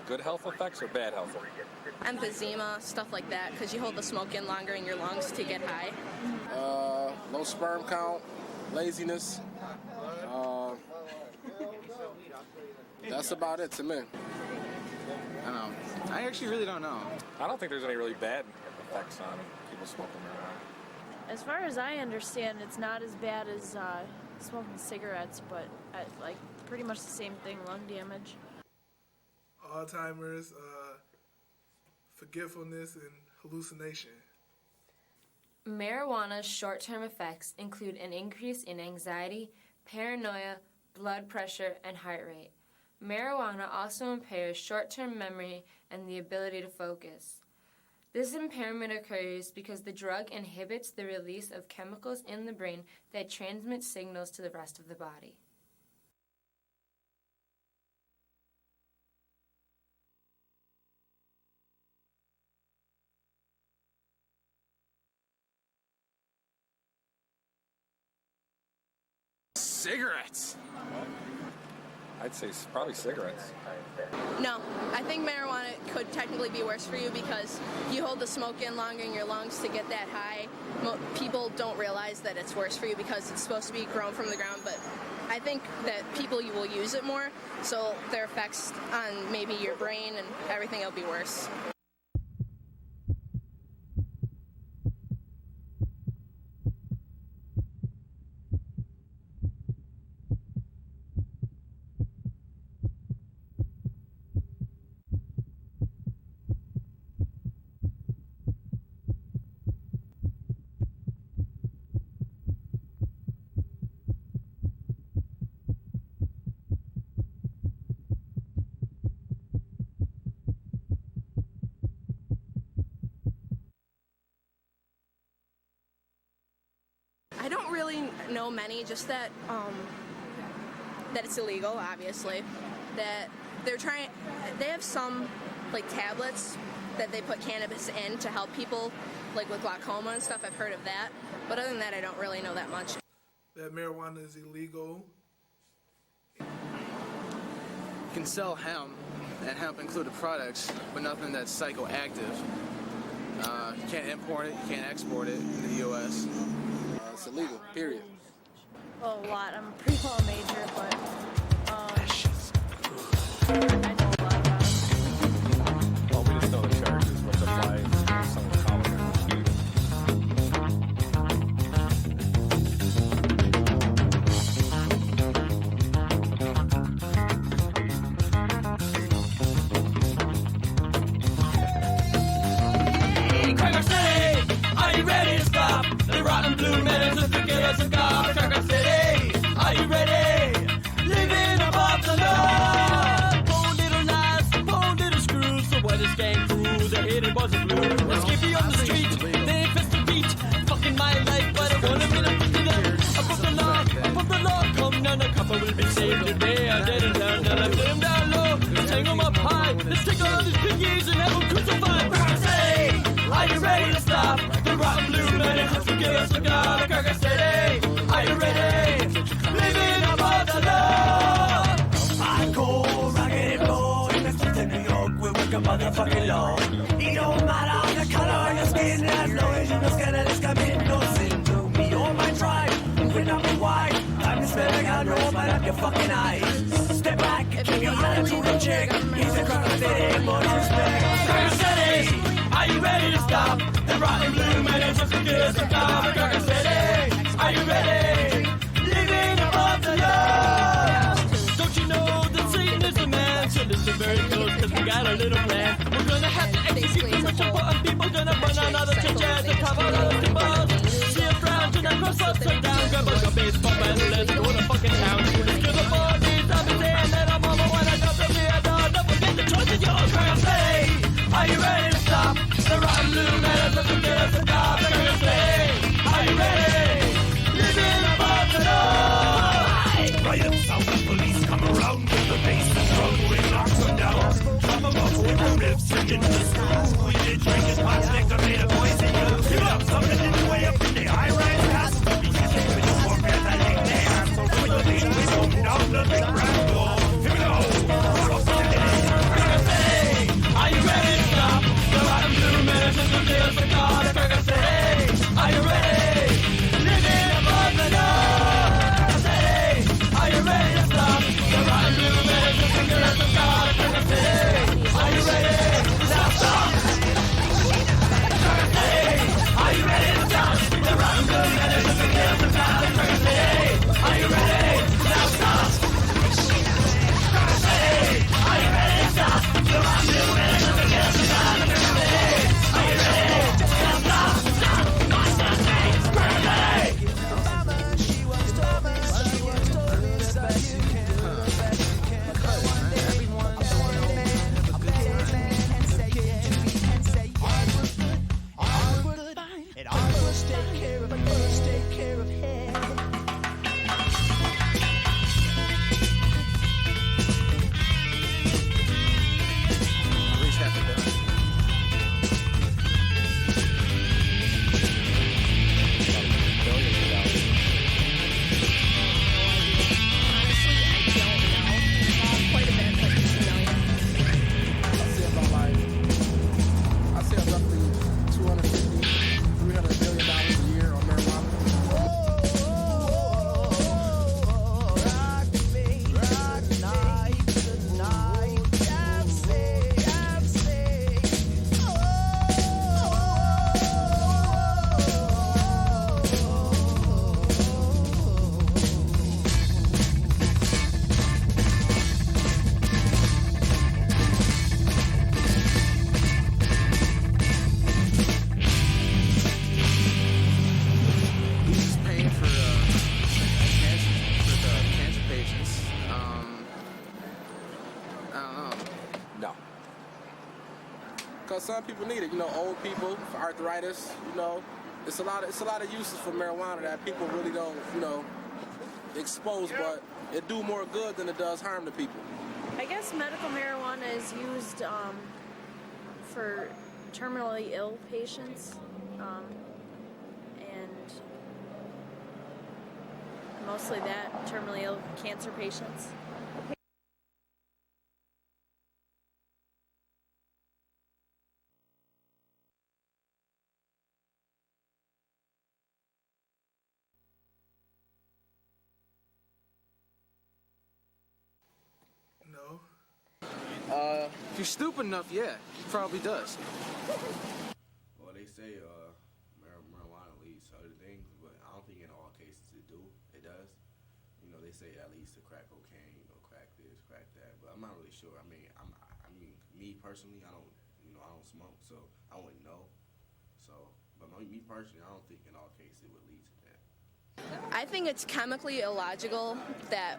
good health effects or bad health effects? Emphysema, stuff like that, because you hold the smoke in longer in your lungs to get high. Low sperm count, laziness. That's about it to me. I don't know. I actually really don't know. I don't think there's any really bad effects on people smoking marijuana. As far as I understand, it's not as bad as smoking cigarettes, but like pretty much the same thing, lung damage. Alzheimer's, forgetfulness, and hallucination. Marijuana's short-term effects include an increase in anxiety, paranoia, blood pressure, and heart rate. Marijuana also impairs short-term memory and the ability to focus. This impairment occurs because the drug inhibits the release of chemicals in the brain that transmit signals to the rest of the body. Cigarettes. I'd say probably cigarettes. No, I think marijuana could technically be worse for you because you hold the smoke in longer in your lungs to get that high. People don't realize that it's worse for you because it's supposed to be grown from the ground, but I think that people will use it more, so their effects on maybe your brain and everything will be worse. I don't really know many, just that it's illegal, obviously. That they have some like tablets that they put cannabis in to help people like with glaucoma and stuff. I've heard of that, but other than that, I don't really know that much. That marijuana is illegal. You can sell hemp and hemp-included products, but nothing that's psychoactive. You can't import it, you can't export it in the U.S. It's illegal, period. Well, a lot. I'm a pre-law major, but I know a lot about it. Well, we just know the charges, what's applied, some of the common Are you ready to stop the rotten blue men and the killers of God? Cracker City, are you ready? Living above the law. Poor little knives, poor little screws. So what is gang crew? The hidden boys of blue. Escape on the street, they infest the beat. Fucking my life, but I wanna be the picking up. Above the law, come down, the couple will be saved today. I didn't learn that I put them down low. Let's hang them up high. Let's take all these piggies and have them crucified. Cracker City, are you ready to stop the rotten blue men and just give us a god? Cracker City, are you ready? Living above the law. Hardcore, rocket and roll. In the streets of New York, we work a motherfucking law. It don't matter the color of your skin, as long as you don't get this camino. Sing to me or my tribe, moving up and wide. Time to smell like I know, open up your fucking eyes. Step back, keep your attitude in check. He's a Cracker City, more respect. Cracker City, are you ready to stop the rotten blue men and just give us a god? Cracker City, are you ready? Living above the law. Don't you know that Satan is the man? So listen very close, cause we got a little plan. We're gonna have to execute the rich important people. Gonna burn on all the churches and cover all the symbols. See a frown, turn that cross upside down. Grab a baseball bat and let's go to fucking town. Let's give a party, I've been saying that I'm on my way. I got to be a dog, don't forget the choice of yours. Cracker City, are you ready to stop the rotten blue men and just give us a job? Cracker City, are you ready? Living above the law. Riots, South police come around with the bass and drum. We knock them down, chop them off with our ribs, singing the screw. We did drinking pot, liquor, made a poison you. Give up something in the way up in the high-rise castle. Because with the war fans, I ain't there. So with the beat, we go down the big brand door. Here we go. Cracker City, some people need it. You know, old people for arthritis. You know, it's a lot of uses for marijuana that people really don't, you know, expose, but it do more good than it does harm to people. I guess medical marijuana is used for terminally ill patients, and mostly that, terminally ill cancer patients. No. If you're stupid enough, yeah, it probably does. Well, they say marijuana leads to other things, but I don't think in all cases it does. You know, they say at least to crack cocaine, you know, crack this, crack that, but I'm not really sure. I mean, me personally, I don't smoke, so I wouldn't know. So, but me personally, I don't think in all cases it would lead to that. I think it's chemically illogical that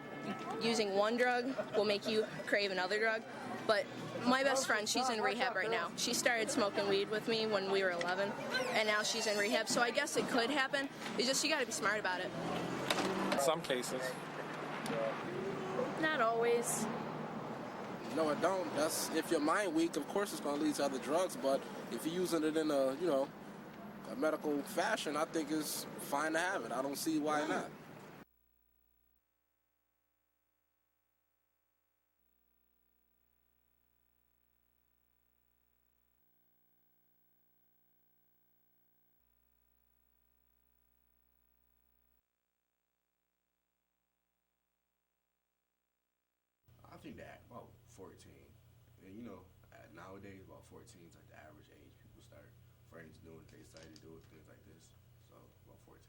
using one drug will make you crave another drug. But my best friend, she's in rehab right now. She started smoking weed with me when we were 11, and now she's in rehab. So I guess it could happen. It's just you got to be smart about it. In some cases. Not always. No, it don't. That's if your mind weak. Of course, it's going to lead to other drugs. But if you're using it in a, you know, a medical fashion, I think it's fine to have it. I don't see why not. I think that about 14, and you know, nowadays about 14 is like the average age people start friends doing. They decided to do things like this. So about 14.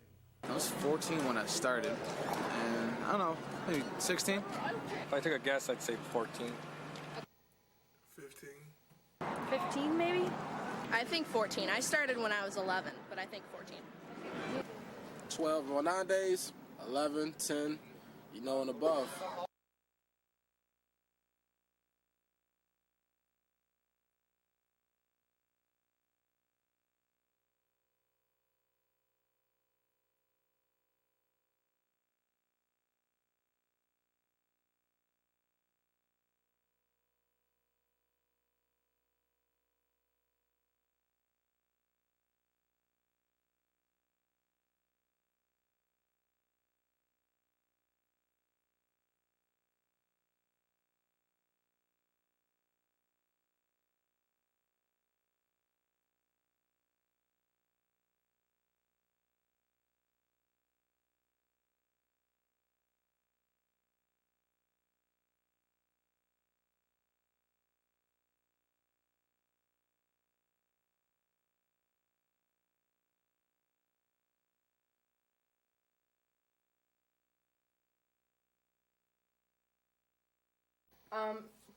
I was 14 when I started, and I don't know, maybe 16. If I took a guess, I'd say 14. 15. 15 maybe? I think 14. I started when I was 11, but I think 14. 12. Well, nowadays, 11, 10, you know, and above.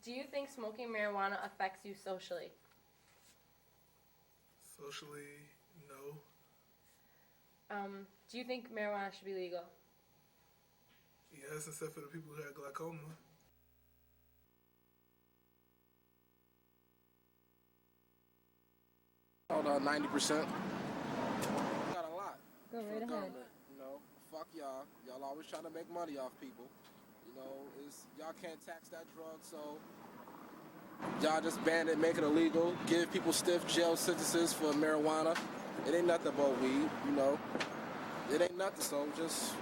Do you think smoking marijuana affects you socially? Socially, no. Do you think marijuana should be legal? Yes, except for the people who have glaucoma. About 90%. Got a lot. Go right for ahead. government, you know, fuck y'all. Y'all always trying to make money off people. You know, y'all can't tax that drug, so y'all just ban it, make it illegal, give people stiff jail sentences for marijuana. It ain't nothing but weed, you know. It ain't nothing, so just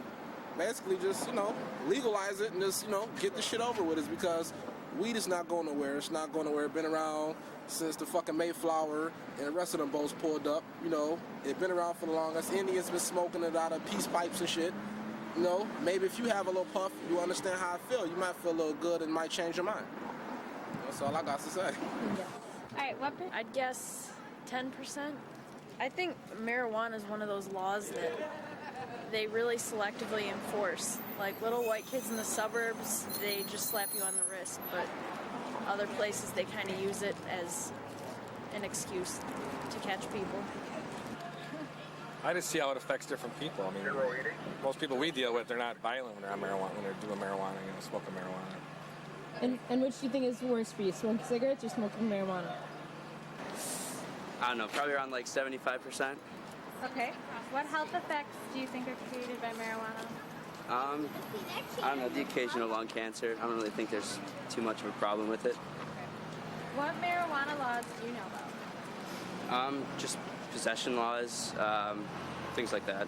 basically just, you know, legalize it and just, you know, get the shit over with. It's because weed is not going nowhere. It's not going nowhere. It's been around since the fucking Mayflower and the rest of them boats pulled up, you know. It's been around for the longest. Indians been smoking it out of peace pipes and shit. You know, maybe if you have a little puff, you understand how I feel. You might feel a little good and it might change your mind. That's all I got to say. All right, what? I'd guess 10%. I think marijuana is one of those laws that they really selectively enforce. Like little white kids in the suburbs, they just slap you on the wrist, but other places they kind of use it as an excuse to catch people. I just see how it affects different people. I mean, most people we deal with, they're not violent when they're on marijuana, when they're doing marijuana, you know, smoking marijuana. And which do you think is worse for you, smoking cigarettes or smoking marijuana? I don't know, probably around like 75%. Okay. What health effects do you think are created by marijuana? I don't know, the occasional lung cancer. I don't really think there's too much of a problem with it. What marijuana laws do you know about? Just possession laws, things like that.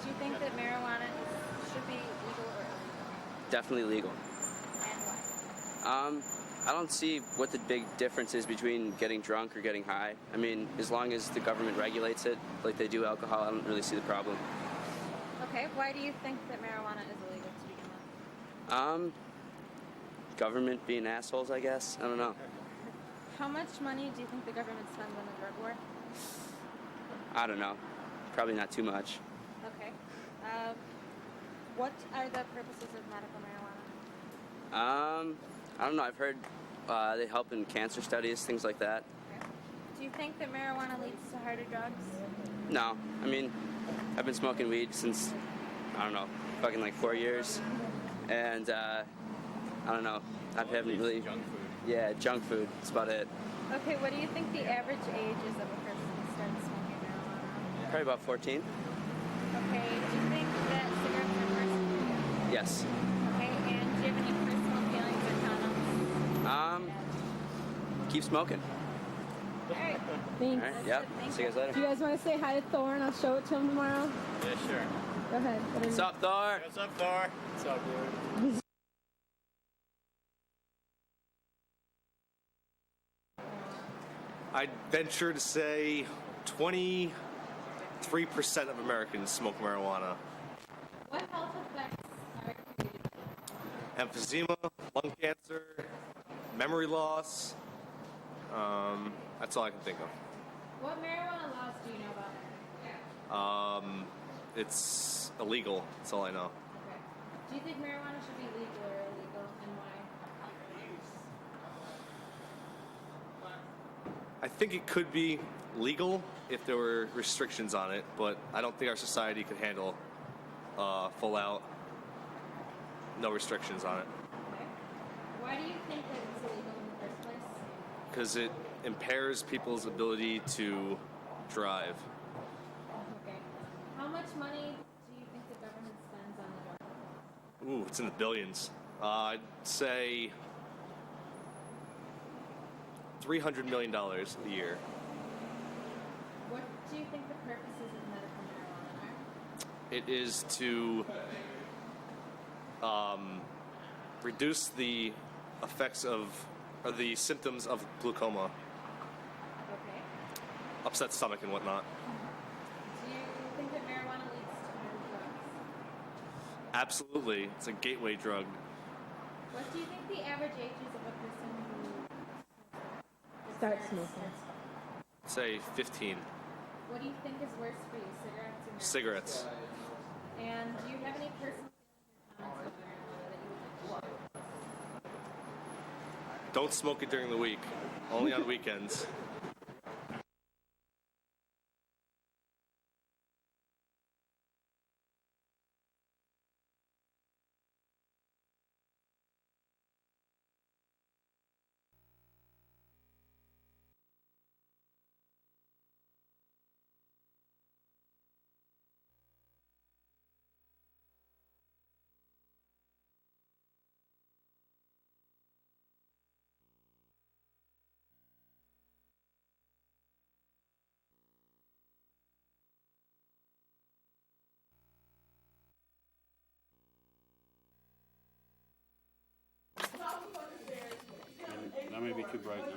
Do you think that marijuana should be legal or illegal? Definitely legal. And why? I don't see what the big difference is between getting drunk or getting high. I mean, as long as the government regulates it, like they do alcohol, I don't really see the problem. Okay, why do you think that marijuana is illegal to begin with? Government being assholes, I guess. I don't know. How much money do you think the government spends on the drug war? I don't know. Probably not too much. Okay. What are the purposes of medical marijuana? I don't know. I've heard they help in cancer studies, things like that. Okay. Do you think that marijuana leads to harder drugs? No. I mean, I've been smoking weed since, I don't know, fucking like 4 years. And, I don't know. I haven't really... Junk food. Yeah, junk food. That's about it. Okay, what do you think the average age is of a person who starts smoking marijuana? Probably about 14. Okay, do you think that cigarettes are worse for you? Yes. Okay, and do you have any personal feelings or condoms? Keep smoking. Alright. All right, yep. See you guys later. Do you guys want to say hi to Thor and I'll show it to him tomorrow? Yeah, sure. Go ahead. What's up, Thor? What's up, Thor? What's up, dude? I'd venture to say 23% of Americans smoke marijuana. What health effects are created? Emphysema, lung cancer, memory loss. That's all I can think of. What marijuana laws do you know about? It's illegal. That's all I know. Okay. Do you think marijuana should be legal or illegal, and why? I think it could be legal if there were restrictions on it, but I don't think our society could handle full out no restrictions on it. Okay. Why do you think that it's illegal in the first place? Because it impairs people's ability to drive. Okay. How much money do you think the government spends on the drug? Ooh, it's in the billions. I'd say $300 million a year. What do you think the purposes of medical marijuana are? It is to reduce the effects of, or the symptoms of glaucoma, Okay. upset stomach and whatnot. Do you think that marijuana leads to harder drugs? Absolutely, it's a gateway drug. What do you think the average age is of a person who Start smoking. Say 15. What do you think is worse for you, cigarettes or marijuana? Cigarettes. And do you have any personal feelings or comments about marijuana that you would like to share? Don't smoke it during the week, only on weekends. That may be too bright now.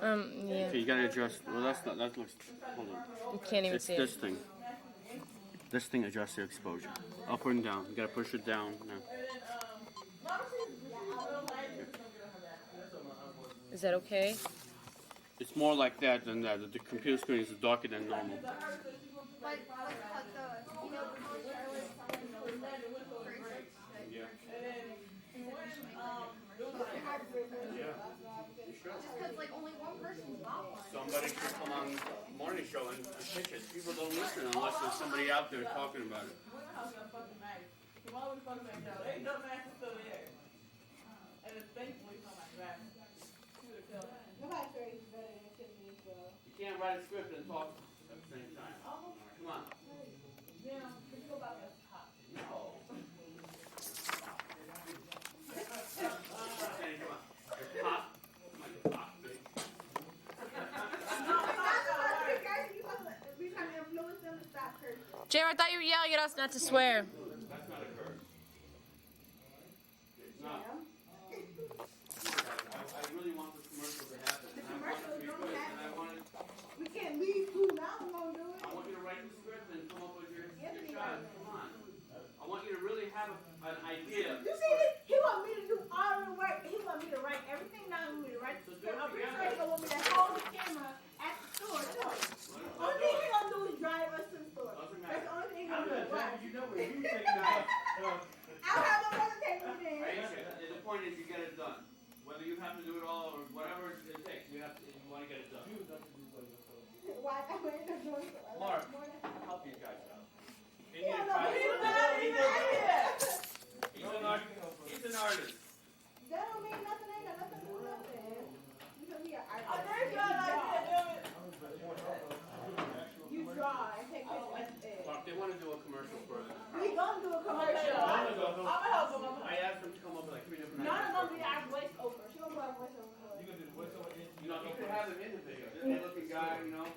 Yeah. Okay, you gotta adjust. Well, that's not. That looks. Hold on. You can't even It's see this it. thing. This thing adjusts the exposure. Up and down. You gotta push it down now. Is that okay? It's more like that than that. The computer screen is darker than normal. Somebody should come on the morning show and pitch it. People don't listen unless there's somebody out there talking about it. can't write a script and talk at the same time. Come on. Yeah, could you go back to the top? No. Hey, come on. Your pop. My pop, big. We trying to influence them to stop cursing. Jay, I thought you were yelling at us not to swear. That's not a curse. It's not. I really want this commercial to happen. The And I want it to be commercial good. don't And I want it. We can't leave school now. I'm gonna do it. I want you to write the script and come up with your shot. Come on. I want you to really have an idea. You see, he want me to do all the work. He want me to write everything down. He want me to write the script. I'm pretty sure he gonna want me to hold the camera at the store too. Only thing he gonna do is drive us to the store. That's the only thing he gonna do. Why? You know where you take that. I'll have my brother take me there. Aisha, the point is you get it done. Whether you have to do it all or whatever it takes, you want to get it done. Why? I'm in the door. Mark, I'll help you guys out. He's an artist. He's an artist. That don't mean nothing. Ain't got nothing to do with nothing. Because we are artists. Oh, there's your idea. You draw and take pictures. Mark, they want to do a commercial for it. We gonna do a commercial. I'm gonna help him. I asked them to come up with like 3 different None ideas. of them be our voiceover. She gonna put our voiceover. You can do the voiceover. You know, you could have him in the video. This good-looking guy, you know.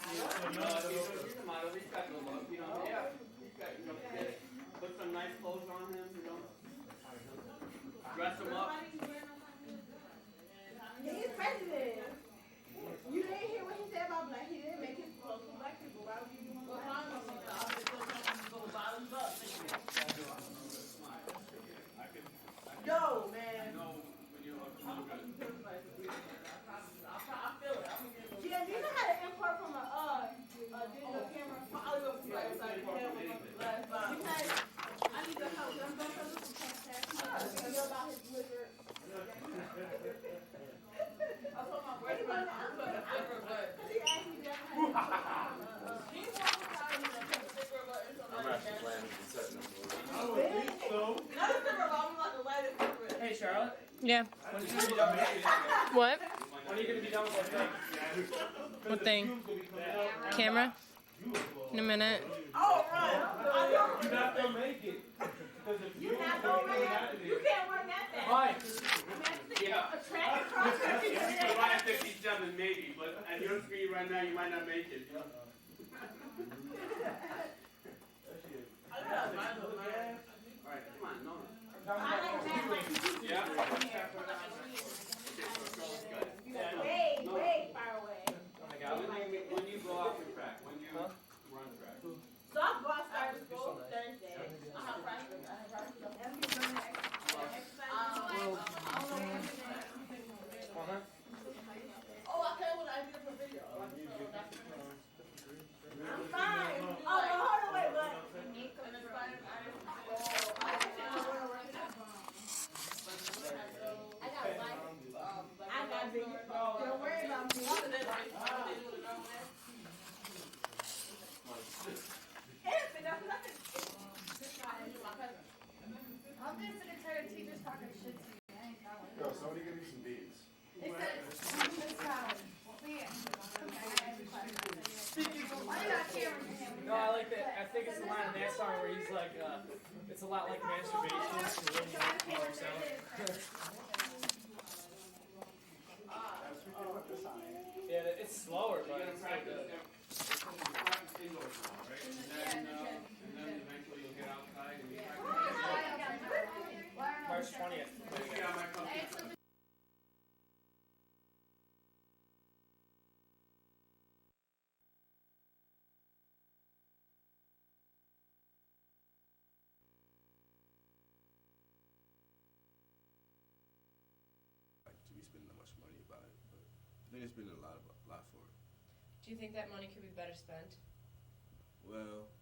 He's a model. He's got good look. You know, yeah. He's got, you know, put some nice clothes on him. You know, dress him up. He's president. You didn't hear what he said about black. He didn't make his clothes for black people. Why would you want black people? Yo, man. Yeah, do you know how to import from a digital camera? I need your help. I'm going to look for text. I know about his liver. I told my boyfriend I'm going to liver, but he asked me that. I'm actually planning to set them. I don't think so. Not a liver, but I'm like the lightest liver. Hey, Charlotte. Yeah. When are you gonna be done with it? What? When are you gonna be done with that thing? What thing? Camera? In a minute. Oh, right. You're not gonna make it. You're not gonna make it. You can't work that fast. Why? Yeah. A track across If you can run at 57, maybe, but at your speed right now, you might not make it. You know? All right, come on, no. Yeah. Way far away. When you go off your track, when you run track. So I'm going to start school Thursday. I have practice. Oh, I can't when I did for video. I'm fine. Oh, hold on, wait, but. I got big. Don't worry about me. I'm just sick and tired of teachers talking shit to me. I ain't got one. Yo, somebody give me some beads. They said it's valid. Okay, I got every class. Why you got cameras in here? No, I like that. I think it's the line in that song where he's like, it's a lot like masturbation. So when you call yourself. Yeah, it's slower, but it's like Practice indoors now, right? And then eventually you'll get outside and you practice. March 20th. Yeah, I might come to to be spending that much money about it, but I think they're spending a lot for it. Do you think that money could be better spent? Well,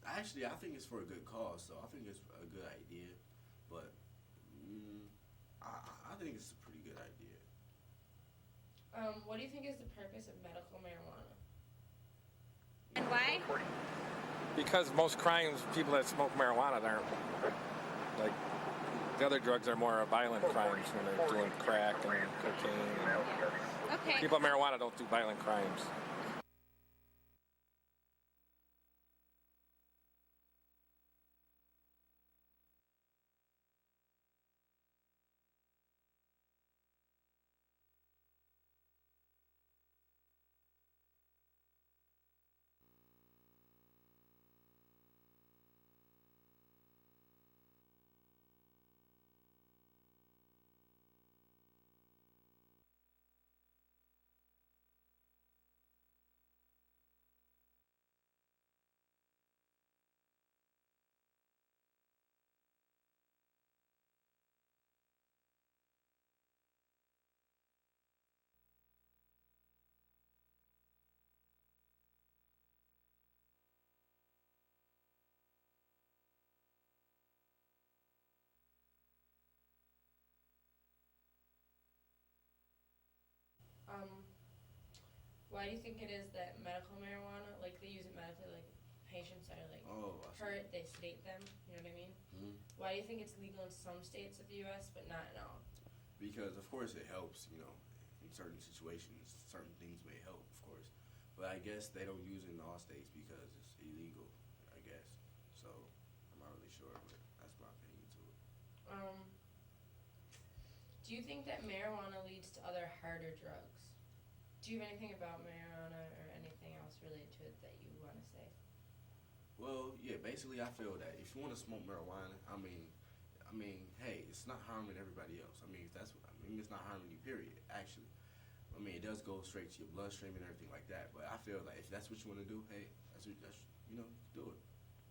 actually, I think it's for a good cause, so I think it's a good idea. But I think it's a pretty good idea. What do you think is the purpose of medical marijuana? And why? Because most crimes, people that smoke marijuana aren't like The other drugs are more violent crimes when they're doing crack and cocaine. Okay. People with marijuana don't do violent crimes. Why do you think it is that medical marijuana, like they use it medically, like patients are like hurt, they sedate them, you know what I mean? Mm-hmm. Why do you think it's legal in some states of the U.S. but not in all? Because of course it helps, you know, in certain situations, certain things may help, of course. But I guess they don't use it in all states because it's illegal, I guess. So I'm not really sure, but that's my opinion to it. Do you think that marijuana leads to other harder drugs? Do you have anything about marijuana or anything else related to it that you want to say? Well, yeah, basically I feel that if you want to smoke marijuana, I mean, hey, it's not harming everybody else. I mean, it's not harming you, period, actually. I mean, it does go straight to your bloodstream and everything like that, but I feel like if that's what you want to do, hey, that's you know, do it.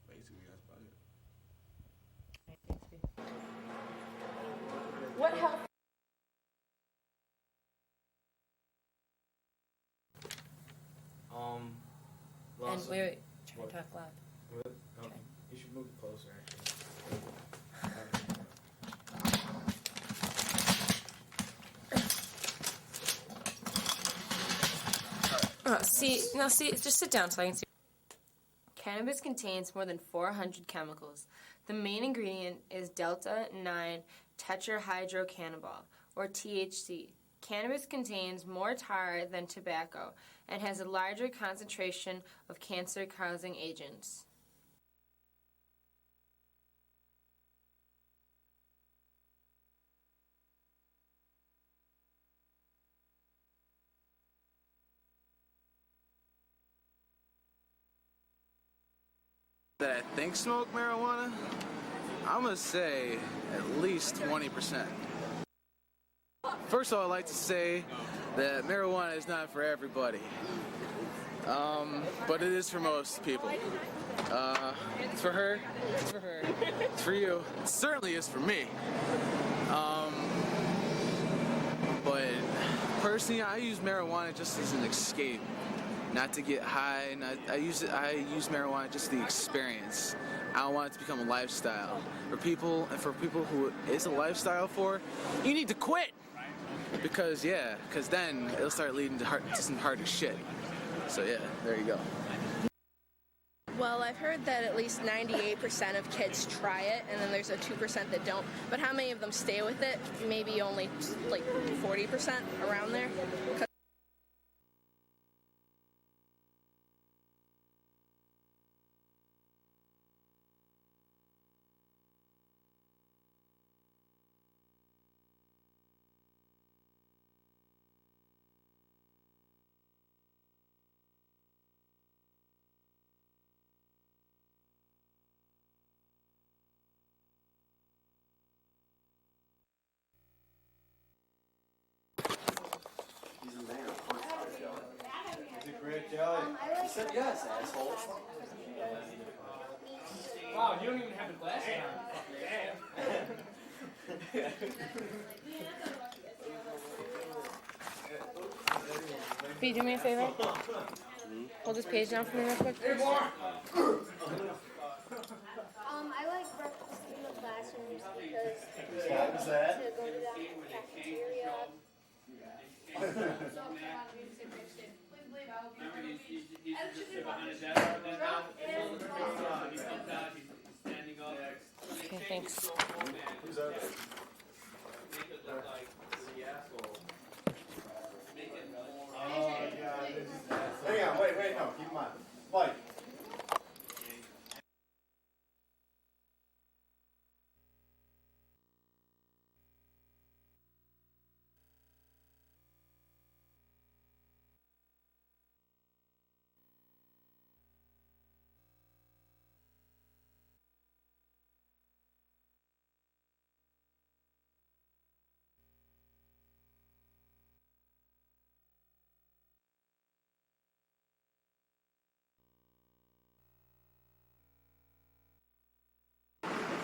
Basically, that's about it. What health? And wait, try to talk loud. What? You should move closer, actually. Just sit down so I can see. Cannabis contains more than 400 chemicals. The main ingredient is delta-9 tetrahydrocannabinol, or THC. Cannabis contains more tar than tobacco and has a larger concentration of cancer-causing agents. That I think smoke marijuana, I'm gonna say at least 20%. First of all, I'd like to say that marijuana is not for everybody, but it is for most people. It's for her, it's for her, it's for you, it certainly is for me. But personally, I use marijuana just as an escape. Not to get high, I use marijuana just the experience. I don't want it to become a lifestyle. For people who it's a lifestyle for, you need to quit. Because then it'll start leading to some harder shit. So yeah, there you go. Well, I've heard that at least 98% of kids try it, and then there's a 2% that don't. But how many of them stay with it? Maybe only like 40%, around there. You said yes, asshole. Wow, you don't even have the glasses on. Can you do me a favor? Hold this page down for me real quick. I like breakfast in the classrooms because What was that? to go to the cafeteria. Okay, thank Thanks. Who's that? Oh, yeah. Hang on, wait, no, keep in mind. Mike.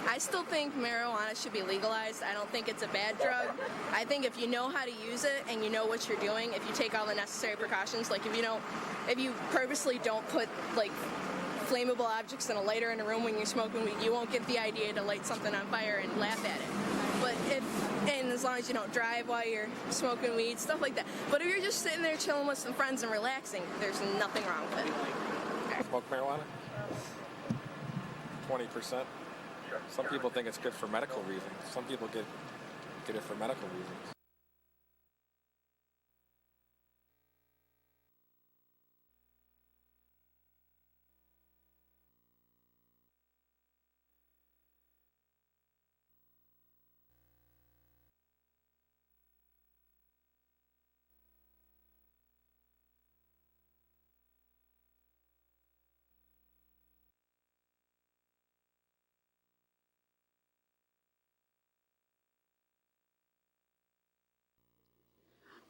I still think marijuana should be legalized. I don't think it's a bad drug. I think if you know how to use it and you know what you're doing, if you take all the necessary precautions, like if you purposely don't put like flammable objects in a lighter in a room when you're smoking weed, you won't get the idea to light something on fire and laugh at it. But and as long as you don't drive while you're smoking weed, stuff like that. But if you're just sitting there chilling with some friends and relaxing, there's nothing wrong with it. Smoke marijuana? 20%. Some people think it's good for medical reasons. Some people get it for medical reasons.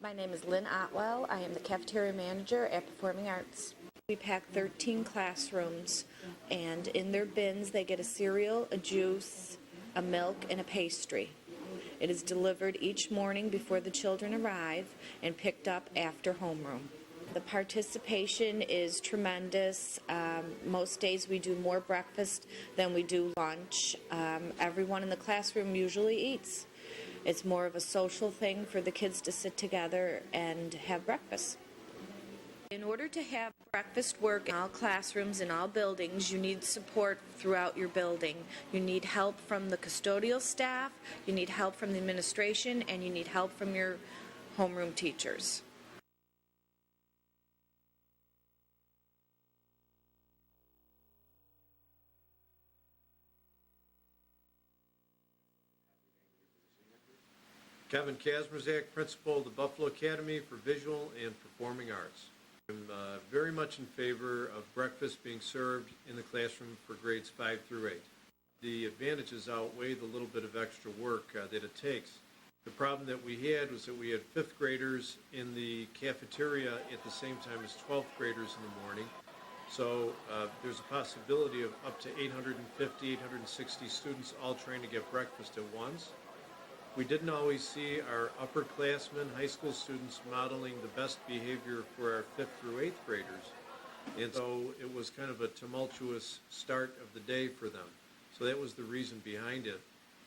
My name is Lynn Otwell. I am the cafeteria manager at Performing Arts. We pack 13 classrooms, and in their bins they get a cereal, a juice, a milk, and a pastry. It is delivered each morning before the children arrive and picked up after homeroom. The participation is tremendous. Most days we do more breakfast than we do lunch. Everyone in the classroom usually eats. It's more of a social thing for the kids to sit together and have breakfast. In order to have breakfast work in all classrooms, in all buildings, you need support throughout your building. You need help from the custodial staff, you need help from the administration, and you need help from your homeroom teachers. Kevin Kazmierzak, Principal of the Buffalo Academy for Visual and Performing Arts. I'm very much in favor of breakfast being served in the classroom for grades 5 through 8. The advantages outweigh the little bit of extra work that it takes. The problem that we had was that we had 5th graders in the cafeteria at the same time as 12th graders in the morning. So there's a possibility of up to 850, 860 students all trying to get breakfast at once. We didn't always see our upperclassmen, high school students, modeling the best behavior for our 5th through 8th graders. And so it was kind of a tumultuous start of the day for them. So that was the reason behind it.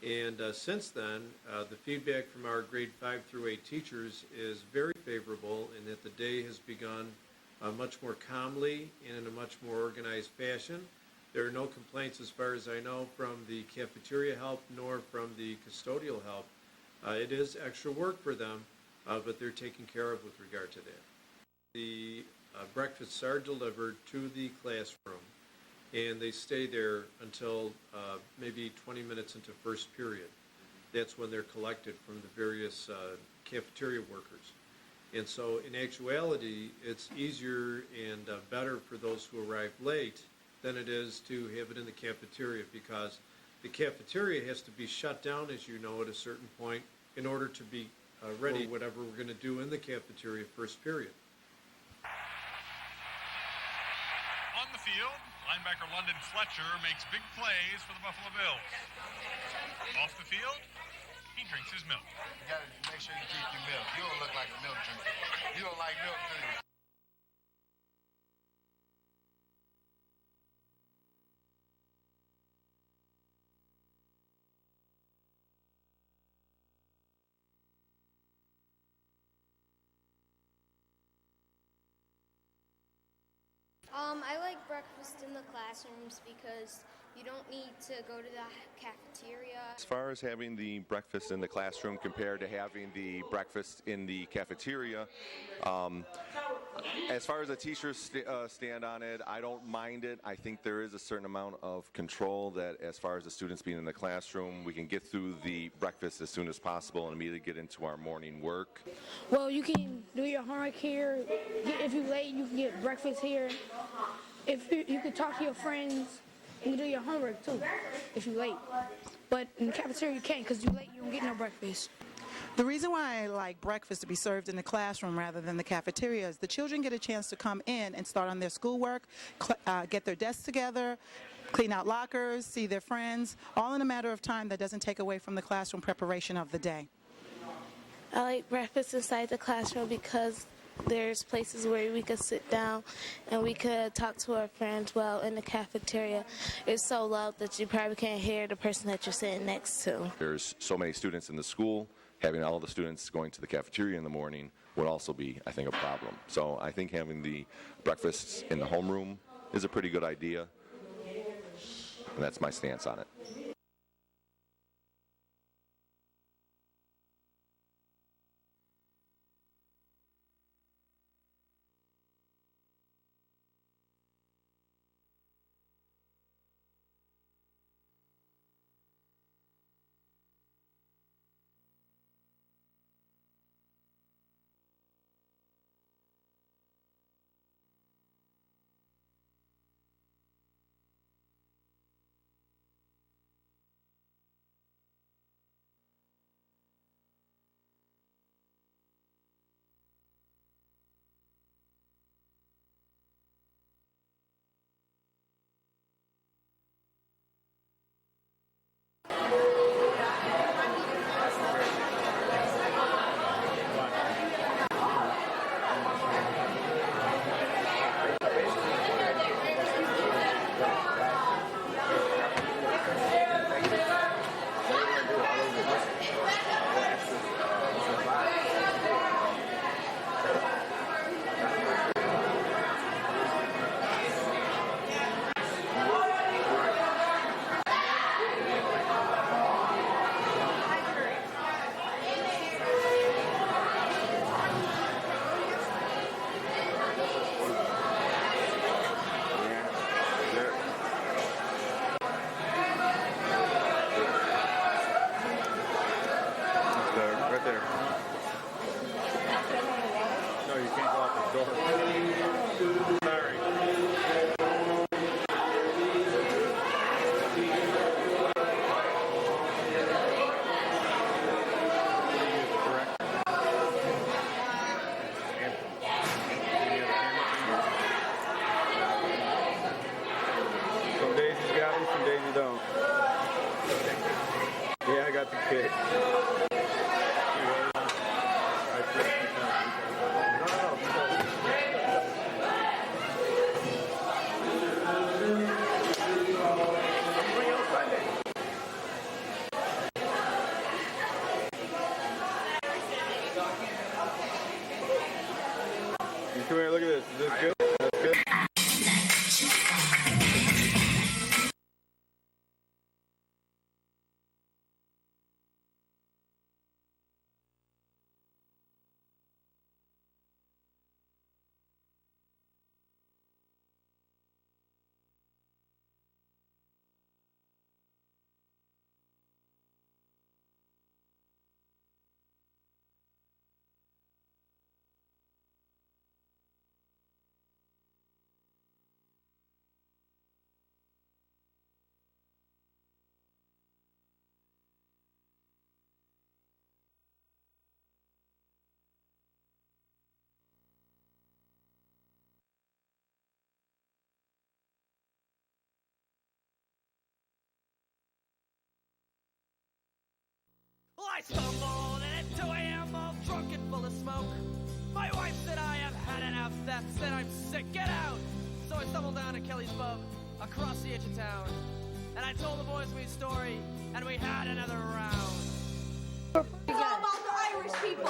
And since then, the feedback from our grade 5 through 8 teachers is very favorable in that the day has begun much more calmly and in a much more organized fashion. There are no complaints, as far as I know, from the cafeteria help nor from the custodial help. It is extra work for them, but they're taken care of with regard to that. The breakfasts are delivered to the classroom, and they stay there until maybe 20 minutes into first period. That's when they're collected from the various cafeteria workers. And so in actuality, it's easier and better for those who arrive late than it is to have it in the cafeteria, because the cafeteria has to be shut down, as you know, at a certain point in order to be ready for whatever we're going to do in the cafeteria first period. On the field, linebacker London Fletcher makes big plays for the Buffalo Bills. Off the field, he drinks his milk. You gotta make sure you drink your milk. You don't look like a milk drinker. You don't like milk, do you? I like breakfast in the classrooms because you don't need to go to the cafeteria. As far as having the breakfast in the classroom compared to having the breakfast in the cafeteria, as far as the teachers stand on it, I don't mind it. I think there is a certain amount of control that as far as the students being in the classroom, we can get through the breakfast as soon as possible and immediately get into our morning work. Well, you can do your homework here. If you're late, you can get breakfast here. If you can talk to your friends, you can do your homework too, if you're late. But in the cafeteria, you can't because you're late, you don't get no breakfast. The reason why I like breakfast to be served in the classroom rather than the cafeteria is the children get a chance to come in and start on their schoolwork, get their desks together, clean out lockers, see their friends, all in a matter of time that doesn't take away from the classroom preparation of the day. I like breakfast inside the classroom because there's places where we could sit down and we could talk to our friends. Well, in the cafeteria, it's so loud that you probably can't hear the person that you're sitting next to. There's so many students in the school. Having all the students going to the cafeteria in the morning would also be, I think, a problem. So I think having the breakfasts in the homeroom is a pretty good idea, and that's my stance on it. Come here, look at this. Is this good? That's good? Well, I stumbled in at 2 a.m. all drunk and full of smoke. My wife said I have had enough, that said I'm sick, get out! So I stumbled down to Kelly's Pub, across the edge of town. And I told the boys my story, and we had another round. It's all about the Irish people.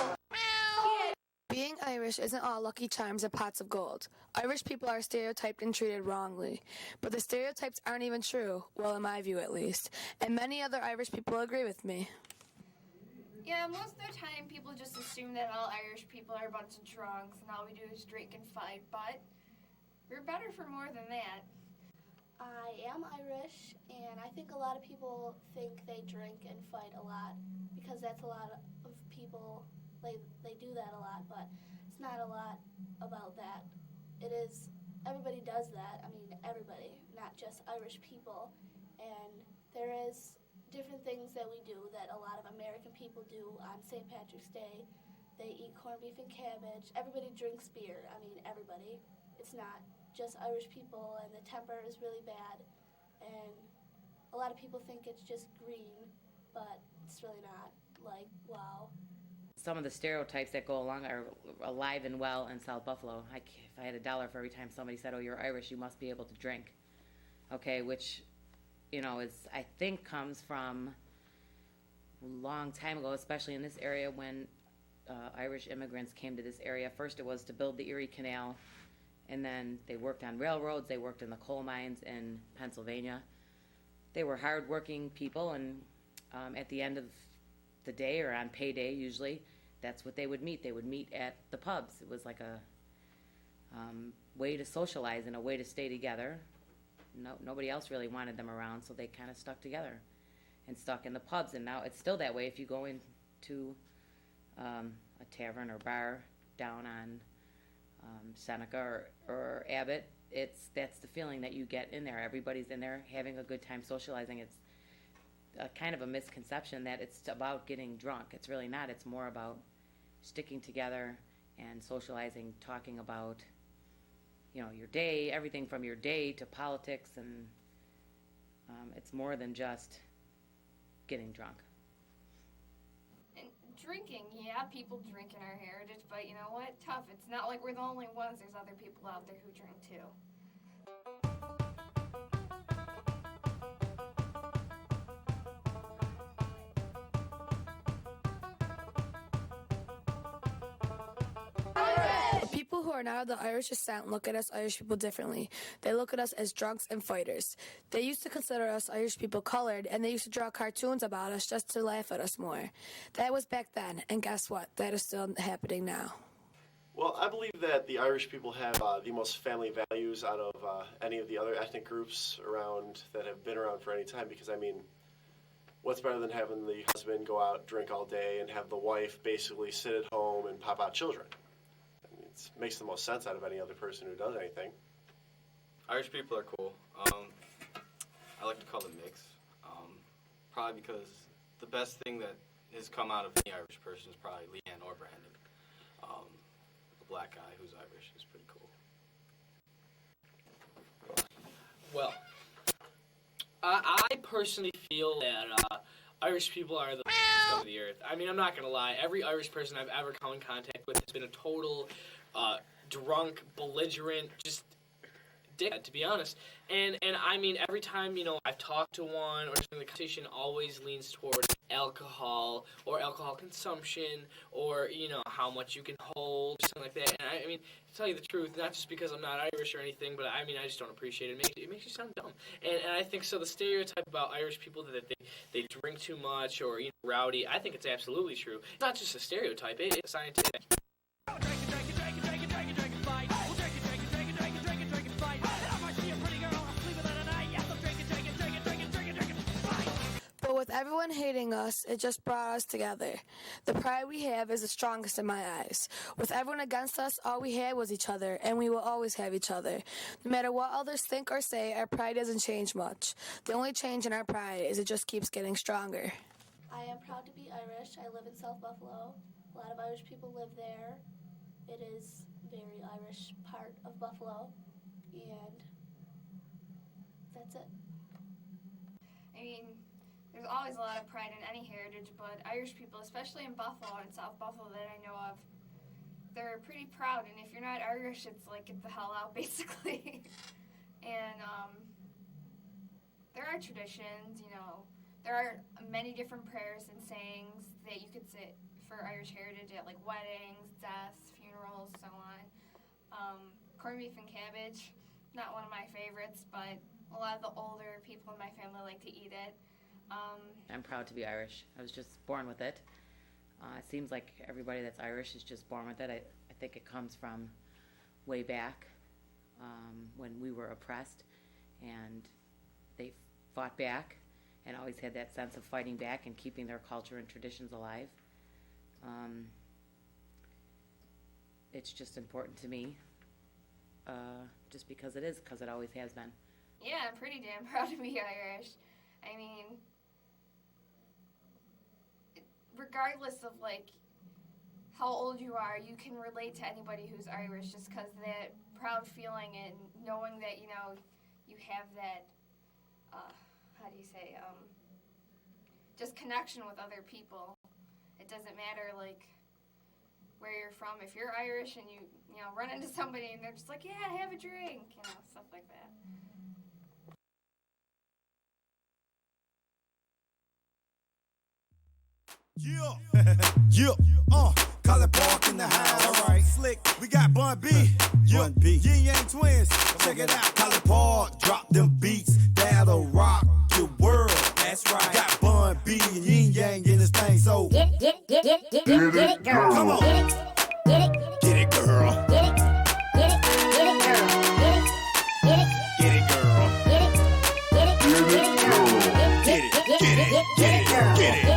Being Being Irish isn't all lucky charms and pots of gold. Irish people are stereotyped and treated wrongly. But the stereotypes aren't even true, well, in my view at least. And many other Irish people agree with me. Yeah, most of the time people just assume that all Irish people are a bunch of drunks and all we do is drink and fight, but we're better for more than that. I am Irish, and I think a lot of people think they drink and fight a lot because that's a lot of people, they do that a lot, but it's not a lot about that. It is, everybody does that, I mean everybody, not just Irish people, and there is different things that we do that a lot of American people do on St. Patrick's Day. They eat corned beef and cabbage. Everybody drinks beer. I mean, everybody. It's not just Irish people, and the temper is really bad. And a lot of people think it's just green, but it's really not. Like, wow. Some of the stereotypes that go along are alive and well in South Buffalo. If I had $1 for every time somebody said, "Oh, you're Irish, you must be able to drink," okay, which, you know, I think comes from a long time ago, especially in this area when Irish immigrants came to this area. First it was to build the Erie Canal, and then they worked on railroads, they worked in the coal mines in Pennsylvania. They were hard-working people, and at the end of the day, or on payday usually, that's what they would meet. They would meet at the pubs. It was like a way to socialize and a way to stay together. Nobody else really wanted them around, so they kind of stuck together and stuck in the pubs. And now it's still that way. If you go into a tavern or bar down on Seneca or Abbott, that's the feeling that you get in there. Everybody's in there having a good time socializing. It's a kind of a misconception that it's about getting drunk. It's really not. It's more about sticking together and socializing, talking about, you know, your day, everything from your day to politics, and it's more than just getting drunk. And drinking, yeah, people drink in our heritage, but you know what? Tough. It's not like we're the only ones. There's other people out there who drink too. People who are not of the Irish descent look at us Irish people differently. They look at us as drunks and fighters. They used to consider us Irish people colored, and they used to draw cartoons about us just to laugh at us more. That was back then, and guess what? That is still happening now. Well, I believe that the Irish people have the most family values out of any of the other ethnic groups around that have been around for any time, because, I mean, what's better than having the husband go out, drink all day, and have the wife basically sit at home and pop out children? It makes the most sense out of any other person who does anything. Irish people are cool. I like to call them mixed. Probably because the best thing that has come out of any Irish person is probably Leanne or Brandon. A black guy who's Irish is pretty cool. Well, I personally feel that Irish people are the scum of the earth. I mean, I'm not going to lie. Every Irish person I've ever come in contact with has been a total drunk, belligerent, just dickhead, to be honest. And I mean, every time, you know, I've talked to one, or the conversation always leans toward alcohol, or alcohol consumption, or, you know, how much you can hold, or something like that. And I mean, to tell you the truth, not just because I'm not Irish or anything, but I mean, I just don't appreciate it. It makes you sound dumb. And I think so. The stereotype about Irish people that they drink too much or, you know, rowdy, I think it's absolutely true. It's not just a stereotype, it's scientific. But with everyone hating us, it just brought us together. The pride we have is the strongest in my eyes. With everyone against us, all we had was each other, and we will always have each other. No matter what others think or say, our pride doesn't change much. The only change in our pride is it just keeps getting stronger. I am proud to be Irish. I live in South Buffalo. A lot of Irish people live there. It is a very Irish part of Buffalo, and that's it. I mean, there's always a lot of pride in any heritage, but Irish people, especially in Buffalo and South Buffalo that I know of, they're pretty proud, and if you're not Irish, it's like, get the hell out, basically. And there are traditions, you know, there are many different prayers and sayings that you could say for Irish heritage at, like, weddings, deaths, funerals, so on. Corned beef and cabbage, not one of my favorites, but a lot of the older people in my family like to eat it. I'm proud to be Irish. I was just born with it. It seems like everybody that's Irish is just born with it. I think it comes from way back when we were oppressed, and they fought back and always had that sense of fighting back and keeping their culture and traditions alive. It's just important to me, just because it is, because it always has been. Yeah, I'm pretty damn proud to be Irish. I mean, regardless of like how old you are, you can relate to anybody who's Irish just because that proud feeling and knowing that, you know, you have that, how do you say, just connection with other people. It doesn't matter like where you're from. If you're Irish and you know, run into somebody and they're just like, yeah, have a drink, you know, stuff like that. Yeah, Colin Park in the house. All right, slick. We got Bun B. Bun B. Yin Yang Twins. Check it out. Colin Park, drop them beats that'll rock your world. That's right. Got Bun B and Yin Yang in this thing, so get it, girl. Come on. Get it, girl. Get it, girl. Get it, girl. Get it, get it, get it, get it,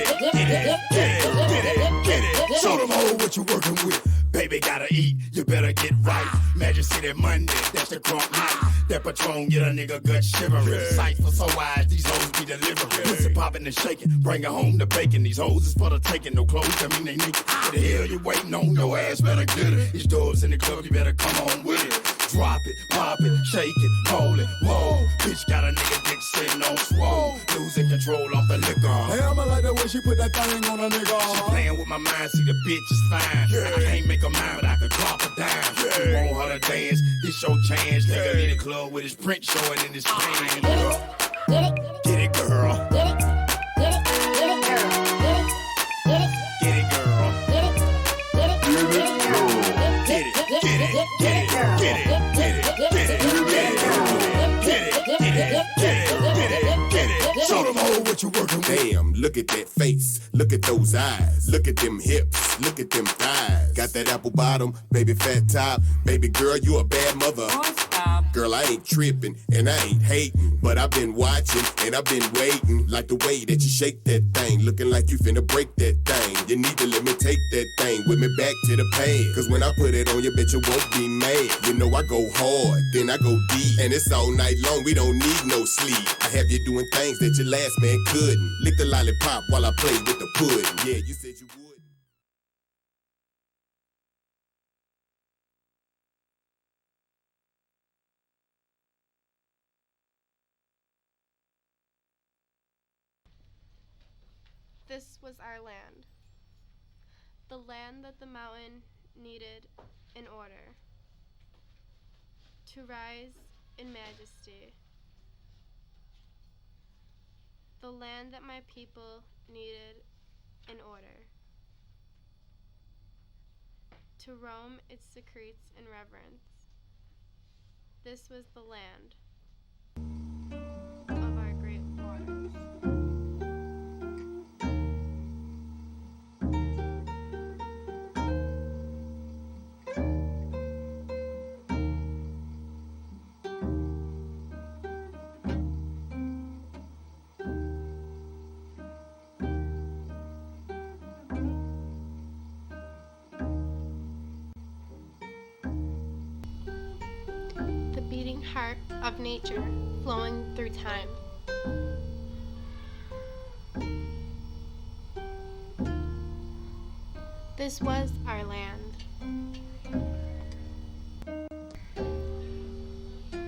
get it, get it, get it. Show them all what you're working with. Baby, gotta eat, you better get right. Magic City Monday, that's the crunk night. That Patron get a nigga gut shivering. Sight for so wide, these hoes be delivering. Pussy popping and shaking, bring it home to bacon. These hoes is for the taking, no clothes, that mean they naked. What the hell you waiting on? Your ass better get it. These doors in the club, you better come on with it. Drop it, pop it, shake it, hold it, whoa. Bitch got a nigga dick sitting on swole. Losing control off the liquor. Damn, I like the way she put that thing on a nigga. She playing with my mind, see the bitch is fine. Yeah. I can't make a mind, but I could drop a dime. Yeah. You want her to dance, this your chance. Yeah. Nigga in the club with his print showing in his pants. Get it, get it, girl. Get it, get it, get it, girl. Get it, girl. Get it, get it, get it, girl. Get it, get it, get it, get it, get it, get it, get it, get it, get it. Show them all what you working with. Damn, look at that face, look at those eyes, look at them hips, look at them thighs. Got that apple bottom, baby fat top, baby girl, you a bad mother. Girl, I ain't tripping and I ain't hating, but I've been watching and I've been waiting. Like the way that you shake that thing, looking like you finna break that thing. You need to let me take that thing with me back to the pan. Cause when I put it on you, bitch, you won't be mad. You know I go hard, then I go deep, and it's all night long, we don't need no sleep. I have you doing things that your last man couldn't. Lick the lollipop while I play with the pudding. Yeah, you said you would. This was our land, the land that the mountain needed in order to rise in majesty, the land that my people needed in order to roam its secrets in reverence. This was the land of our great waters. Heart of nature flowing through time. This was our land.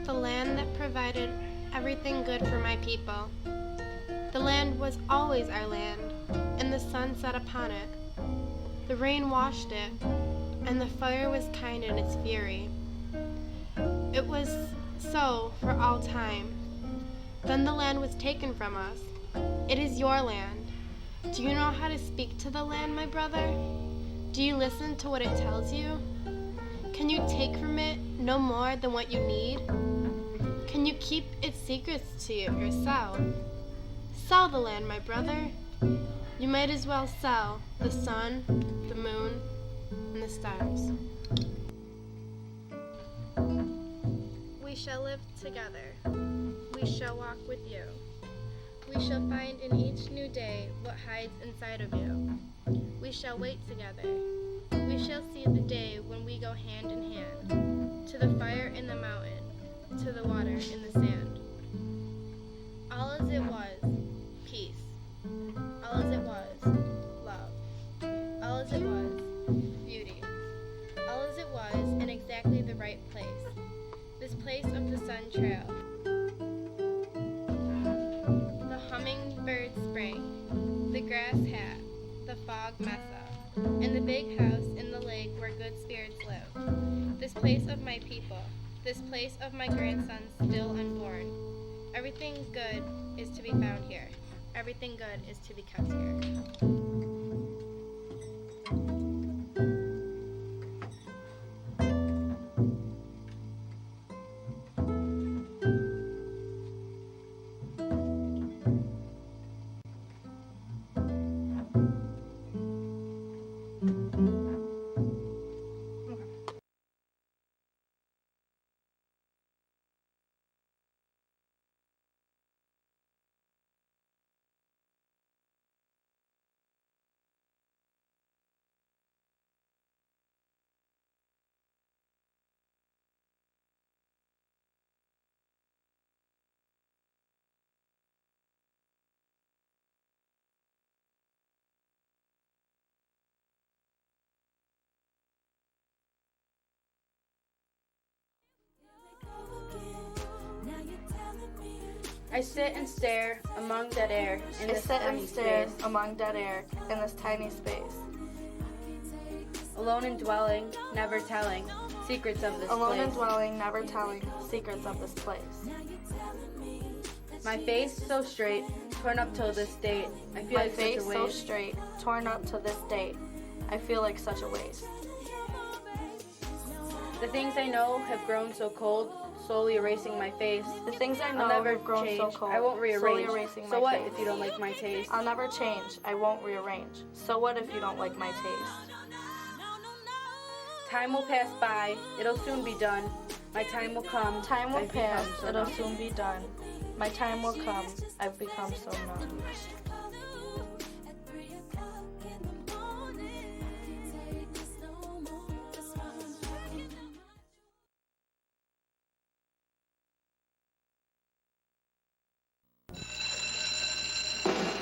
The land that provided everything good for my people. The land was always our land, and the sun set upon it. The rain washed it, and the fire was kind in its fury. It was so for all time. Then the land was taken from us. It is your land. Do you know how to speak to the land, my brother? Do you listen to what it tells you? Can you take from it no more than what you need? Can you keep its secrets to yourself? Sell the land, my brother. You might as well sell the sun, the moon, and the stars. We shall live together. We shall walk with you. We shall find in each new day what hides inside of you. We shall wait together. We shall see the day when we go hand in hand, to the fire in the mountain, to the water in the sand. All as it was, peace. All as it was, love. All as it was, beauty. All as it was in exactly the right place. This place of the sun trail. The hummingbird spring, the grass hat, the fog mesa, and the big house in the lake where good spirits live. This place of my people, this place of my grandsons still unborn. Everything good is to be found here. Everything good is to be kept here. I sit and stare among dead air in this tiny space. Among dead air in this tiny space. Alone and dwelling, never telling secrets of this Alone place. and dwelling, never telling secrets of this place. My face so straight, torn up till this date. I feel My like face such a so waste. straight, torn up to this date. I feel like such a waste. The things I know have grown so cold, slowly erasing my face. The things I know I'll never have grown change. so cold, I won't slowly rearrange. erasing So my what face. if you don't like my taste? I'll never change. I won't rearrange. So what if you don't like my taste? Time will pass by. It'll soon be done. My time will come. Time will I've become pass. so It'll numb. soon be done. My time will come. I've become so numb.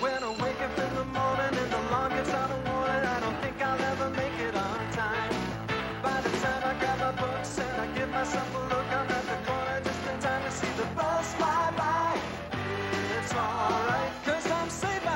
When I wake up in the morning and the alarm gets out of warning, I don't think I'll ever make it on time. By the time I grab my books and I give myself a look, I'm at the corner just in time to see the bus fly by. It's alright, 'cause I'm saved by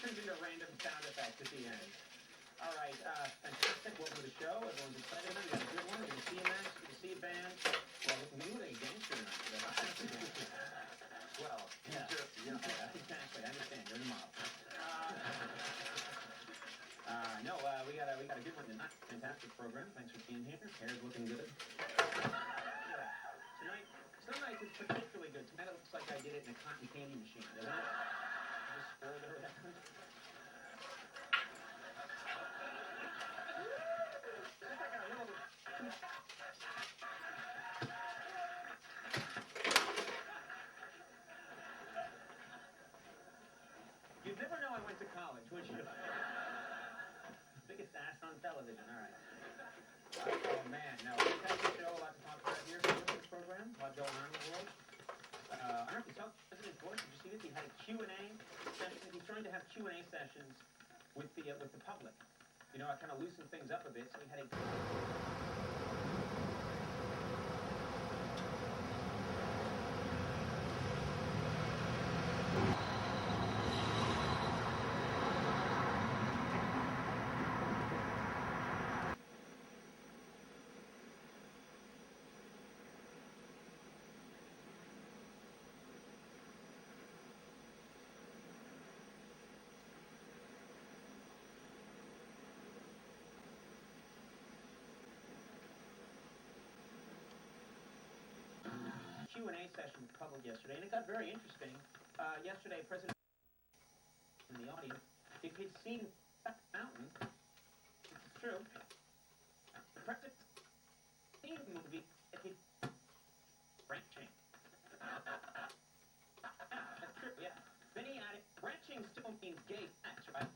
Into random sound effects at the end. All right, fantastic. Welcome to the show. Everyone's excited about it. We got a good one. We're going to see a match. We're going to see a band. Well, we knew a gangster tonight. Well, yeah. Exactly. I understand. You're in the mob. No, we got a good one tonight. Fantastic program. Thanks for being here. Hair's looking good. Tonight, some nights it's particularly good. Tonight it looks like I did it in a cotton candy machine, doesn't it? Just swirled it around. You'd never know I went to college, would you? Biggest ass on television, all right. Oh, man, no. Fantastic show, a lot to talk about here for this program. A lot going on in the world. I don't know if you saw President Bush. Did you see this? He had a Q&A session. He's trying to have Q&A sessions with the public. You know, I kind of loosened things up a bit, so he had a... Q&A session with the public yesterday, and it got very interesting. Yesterday, President in the audience, if he'd seen that mountain, it's true. The president seen the movie, if he'd branching. That's true, yeah. Then he added, branching still means gay sex, right?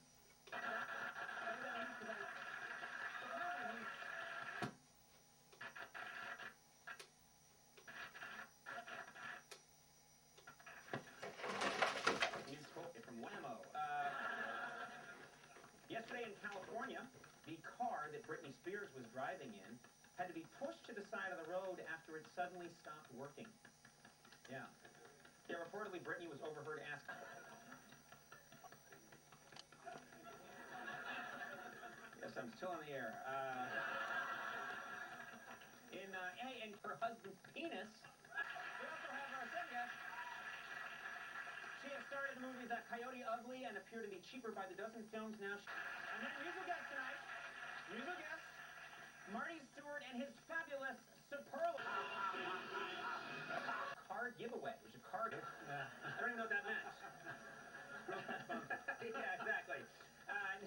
Yesterday in California, the car that Britney Spears was driving in had to be pushed to the side of the road after it suddenly stopped working. Yeah. Yeah, reportedly Britney was overheard asking... Yes, I'm still on the air. And her husband's penis. We also have our second guest. She has starred in the movies Coyote Ugly and appeared to be cheaper by the dozen films now. And then musical guest tonight, Marty Stewart and his fabulous superlative card giveaway. It was a card. I don't even know what that meant. Yeah, exactly.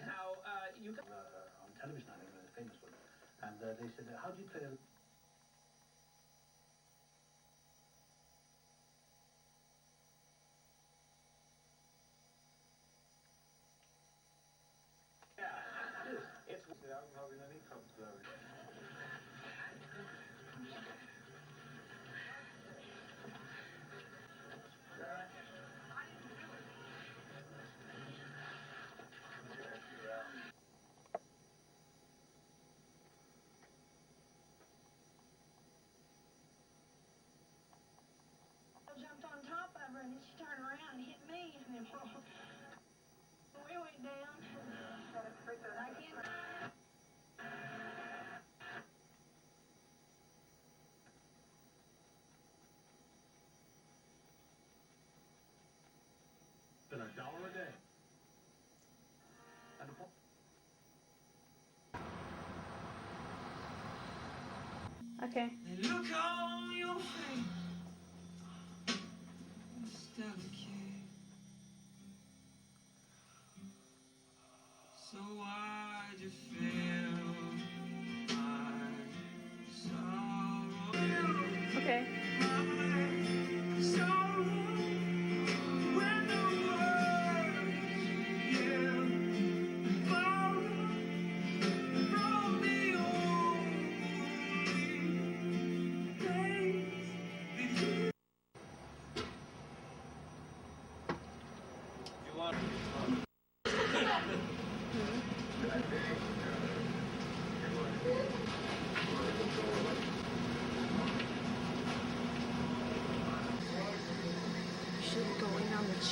Now, you can... on television, I think, the famous one. And they said, how do you play a... Jumped on top of her and then she turned around and hit me and then we went down. I can't. Than $1 a day. Okay. Look on your face.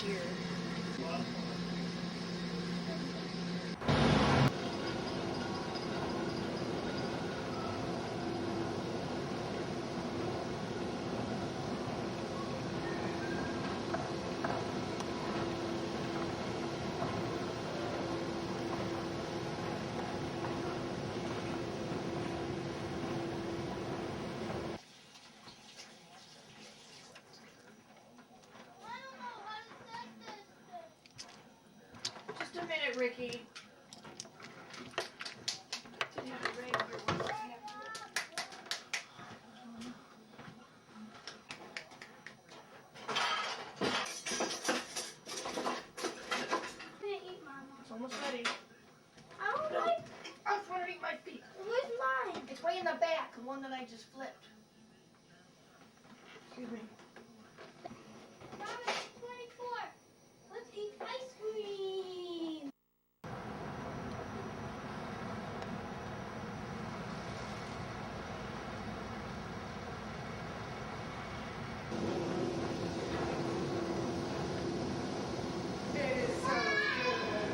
cheer. Just a minute, Ricky. It's almost ready. I don't like. I'm trying to eat my feet. Where's mine? It's way in the back, the one that I just flipped. Excuse me. Mom, it's 24. Let's eat ice cream. It is so good.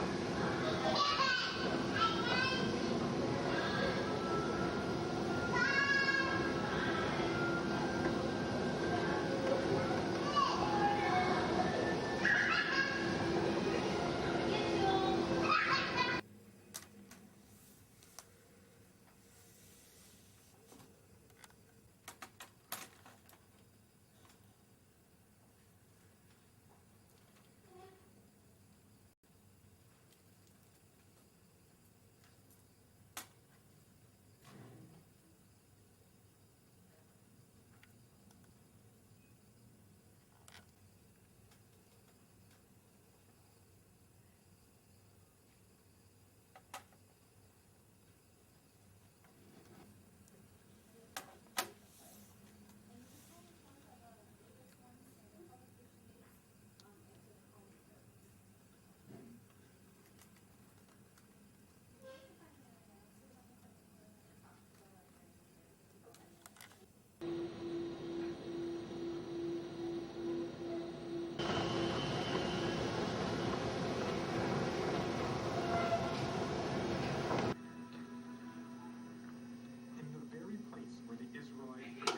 In the very place where the Israelites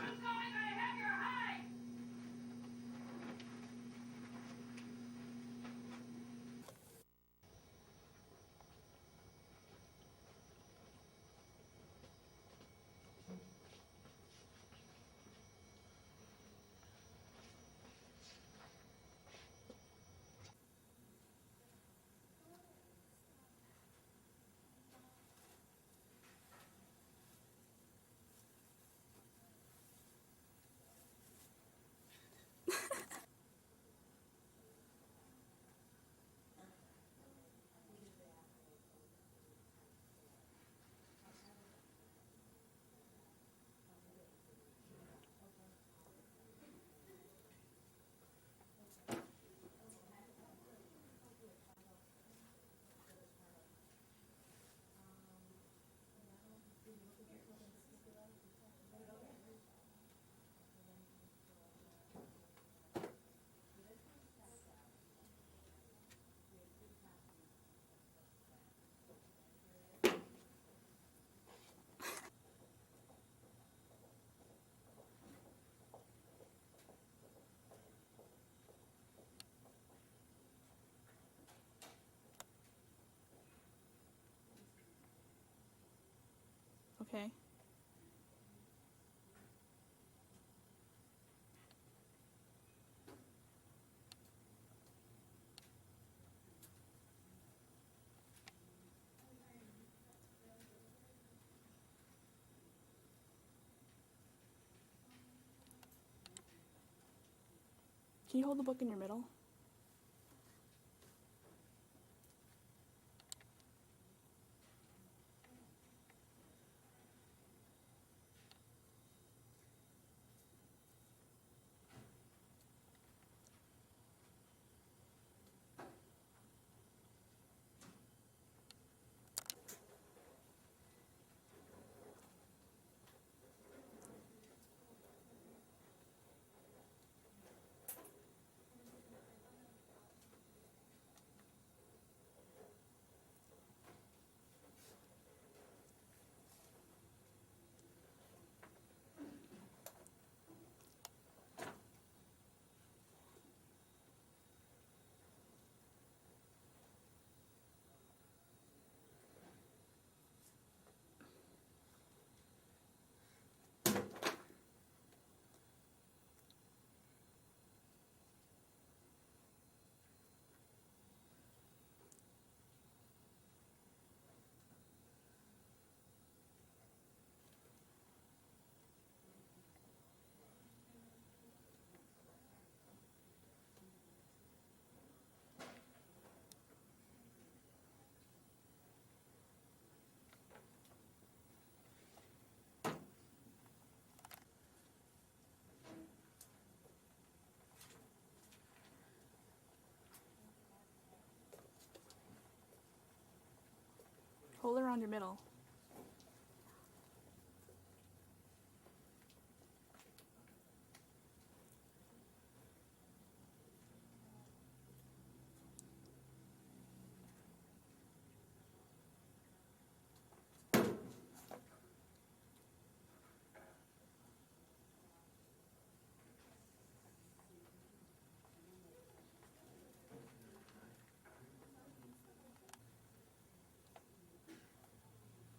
Okay. Can you hold the book in your middle? Hold it around your middle.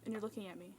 And you're looking at me.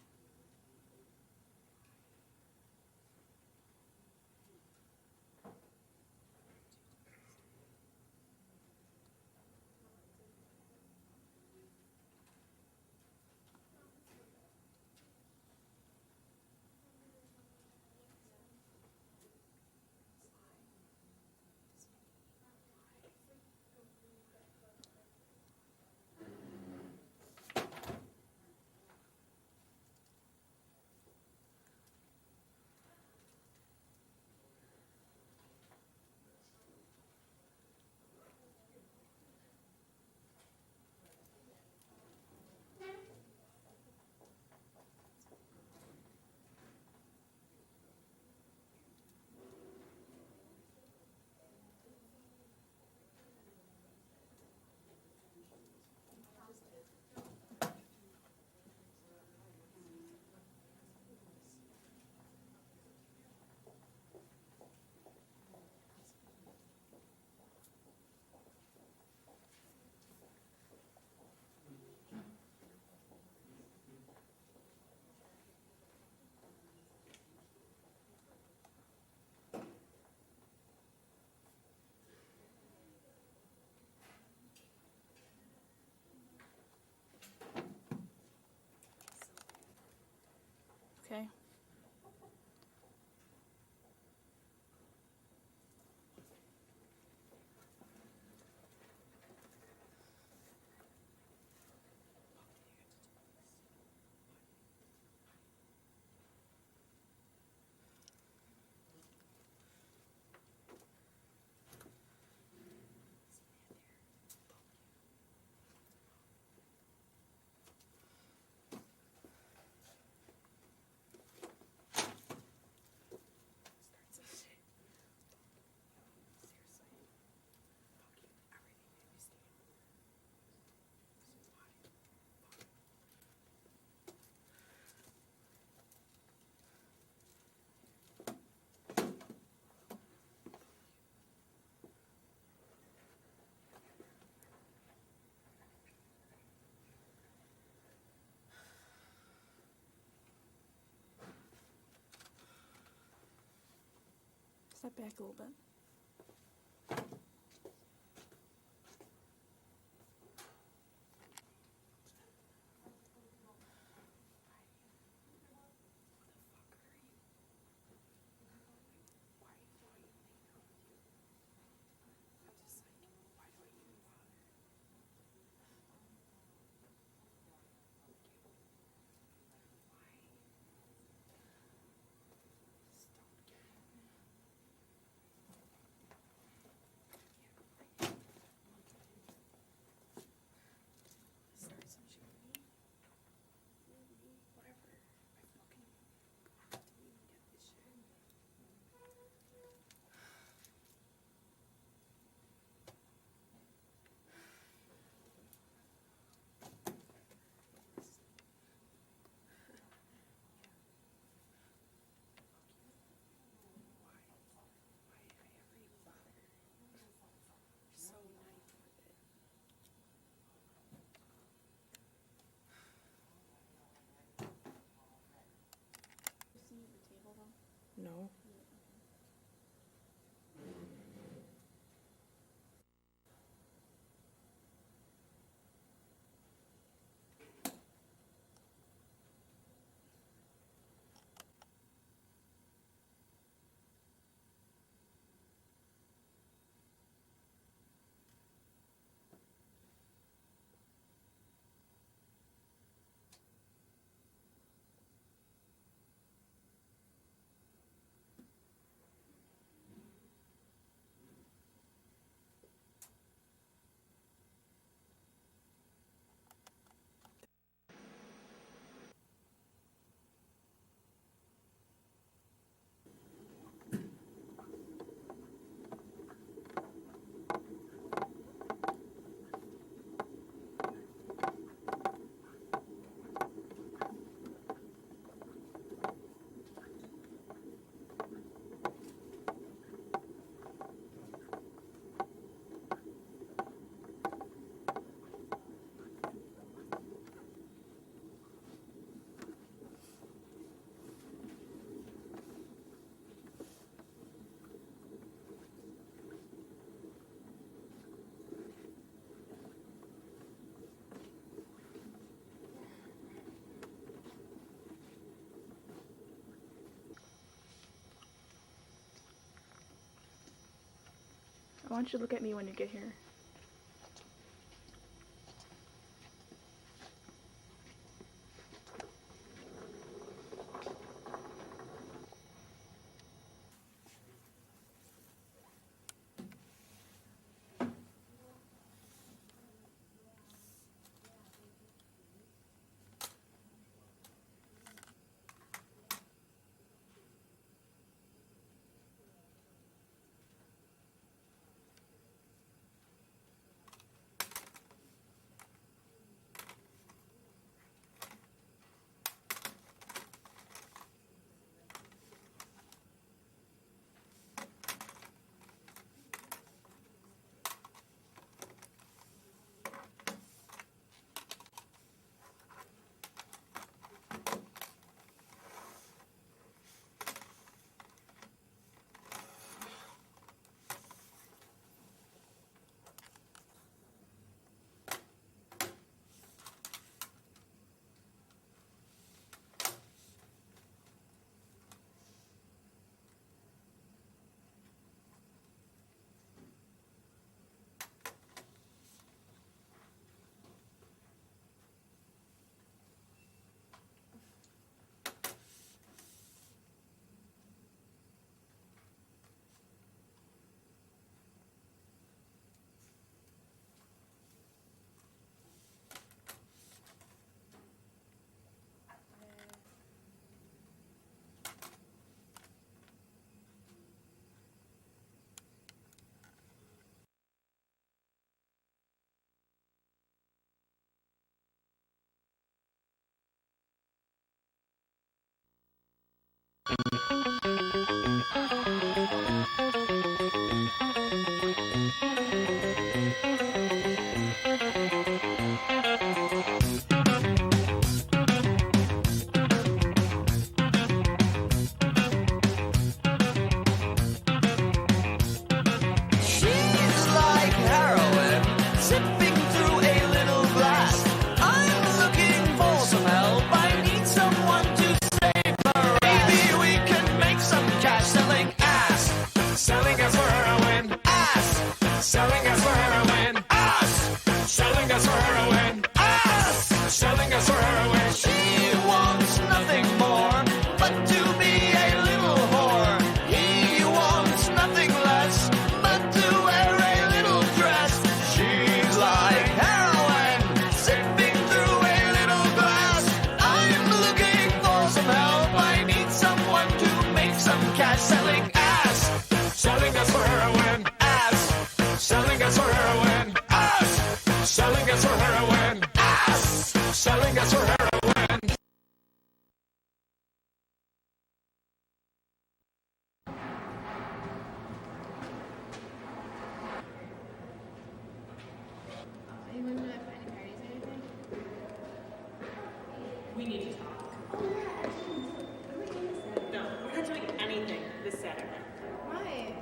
Okay. Step back a little bit. I want you to look at me when you get here. She's like heroin, sipping through a little glass. I'm looking for some help. I need someone to save her. Maybe we can make some cash selling ass. Selling us for heroin. Ass. Selling us for heroin. Ass. Selling us for heroin. Ass. Selling us for heroin. She wants nothing more but to be a little whore. He wants nothing less but to wear a little dress. She's like heroin, sipping through a little glass. I'm looking for some help. I need someone to make some cash selling ass. Selling us for heroin. Ass. Selling us for heroin. Ass. Selling us for heroin. Ass. Selling us for heroin. Anyone not planning parties or anything? We need to talk. No, we're not doing anything this Saturday. Why?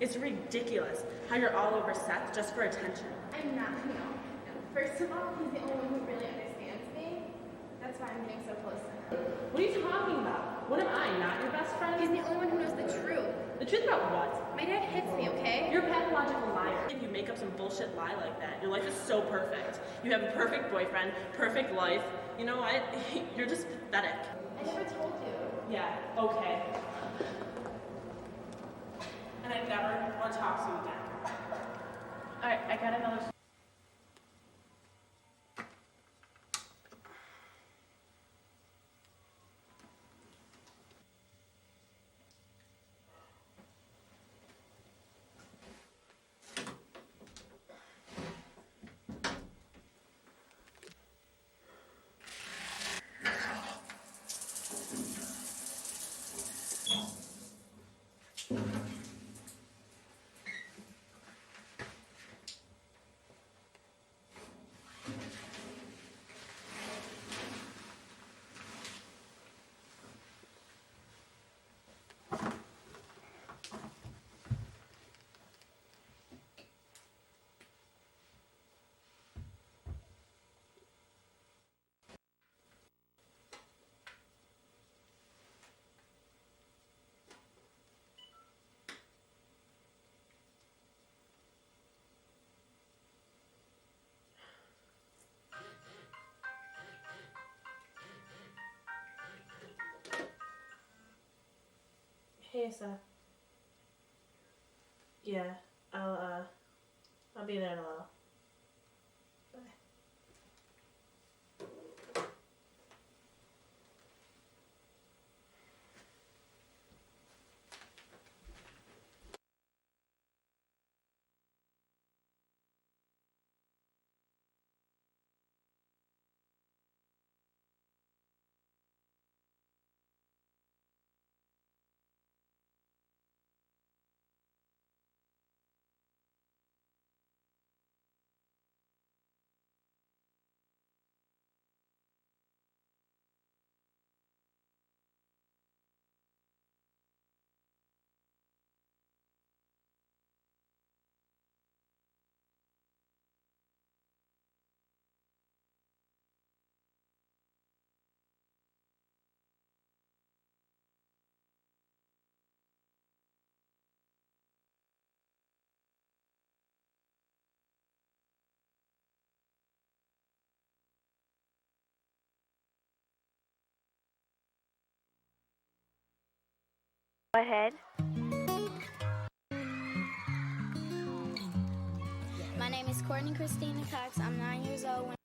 It's ridiculous how you're all over Seth just for attention. I'm not, no. First of all, he's the only one who really understands me. That's why I'm getting so close to him. What are you talking about? What am I, not your best friend? He's the only one who knows the truth. The truth about what? My dad hits me, okay? You're a pathological liar. If you make up some bullshit lie like that, your life is so perfect. You have a perfect boyfriend, perfect life. You know what? You're just pathetic. I never told you. Yeah, okay. And I never want to talk to you again. Alright, I got another... Okay, so. Yeah, I'll be there in a while. Bye. Go ahead. My name is Courtney Christina Cox. I'm 9 years old.